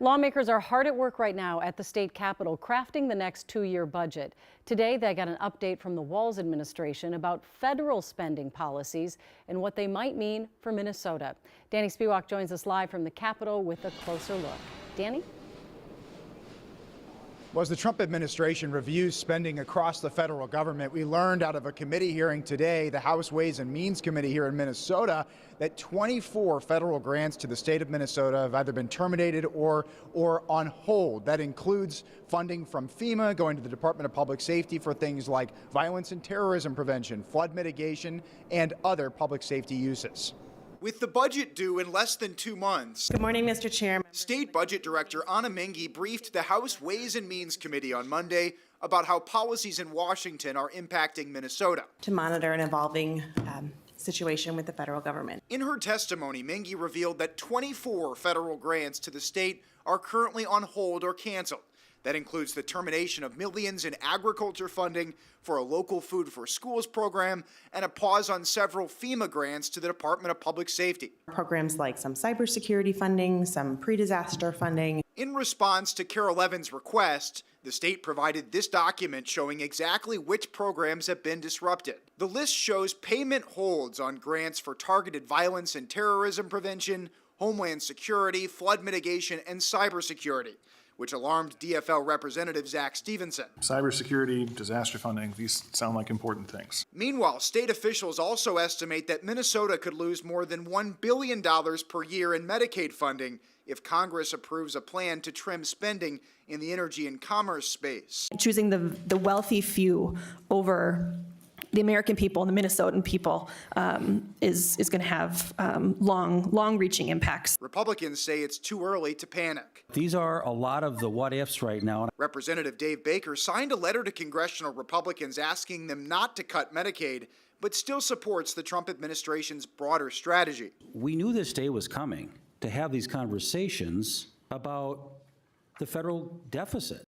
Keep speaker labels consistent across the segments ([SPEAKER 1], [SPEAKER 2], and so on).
[SPEAKER 1] Lawmakers are hard at work right now at the state capitol crafting the next two-year budget. Today, they got an update from the Walz administration about federal spending policies and what they might mean for Minnesota. Danny Spiewak joins us live from the Capitol with a closer look. Danny?
[SPEAKER 2] Well, as the Trump administration reviews spending across the federal government, we learned out of a committee hearing today, the House Ways and Means Committee here in Minnesota, that 24 federal grants to the state of Minnesota have either been terminated or on hold. That includes funding from FEMA going to the Department of Public Safety for things like violence and terrorism prevention, flood mitigation, and other public safety uses. With the budget due in less than 2 months.
[SPEAKER 3] Good morning, Mr. Chairman.
[SPEAKER 2] State Budget Director Anna Mengi briefed the House Ways and Means Committee on Monday about how policies in Washington are impacting Minnesota.
[SPEAKER 3] To monitor an evolving situation with the federal government.
[SPEAKER 2] In her testimony, Mengi revealed that 24 federal grants to the state are currently on hold or canceled. That includes the termination of millions in agriculture funding for a local food for schools program and a pause on several FEMA grants to the Department of Public Safety.
[SPEAKER 3] Programs like some cybersecurity funding, some pre-disaster funding.
[SPEAKER 2] In response to Carol Evans' request, the state provided this document showing exactly which programs have been disrupted. The list shows payment holds on grants for targeted violence and terrorism prevention, homeland security, flood mitigation, and cybersecurity, which alarmed DFL Representative Zach Stevenson.
[SPEAKER 4] Cybersecurity, disaster funding, these sound like important things.
[SPEAKER 2] Meanwhile, state officials also estimate that Minnesota could lose more than $1 billion per year in Medicaid funding if Congress approves a plan to trim spending in the energy and commerce space.
[SPEAKER 5] Choosing the wealthy few over the American people and the Minnesotan people is going to have long-reaching impacts.
[SPEAKER 2] Republicans say it's too early to panic.
[SPEAKER 6] These are a lot of the what-ifs right now.
[SPEAKER 2] Representative Dave Baker signed a letter to congressional Republicans asking them not to cut Medicaid, but still supports the Trump administration's broader strategy.
[SPEAKER 6] We knew this day was coming to have these conversations about the federal deficit.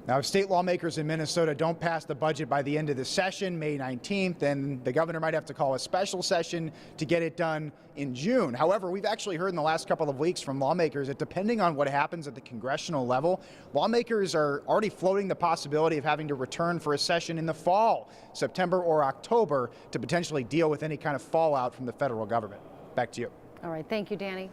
[SPEAKER 2] Now, if state lawmakers in Minnesota don't pass the budget by the end of the session, May 19th, then the governor might have to call a special session to get it done in June. However, we've actually heard in the last couple of weeks from lawmakers that depending on what happens at the congressional level, lawmakers are already floating the possibility of having to return for a session in the fall, September or October, to potentially deal with any kind of fallout from the federal government. Back to you.
[SPEAKER 1] All right. Thank you, Danny.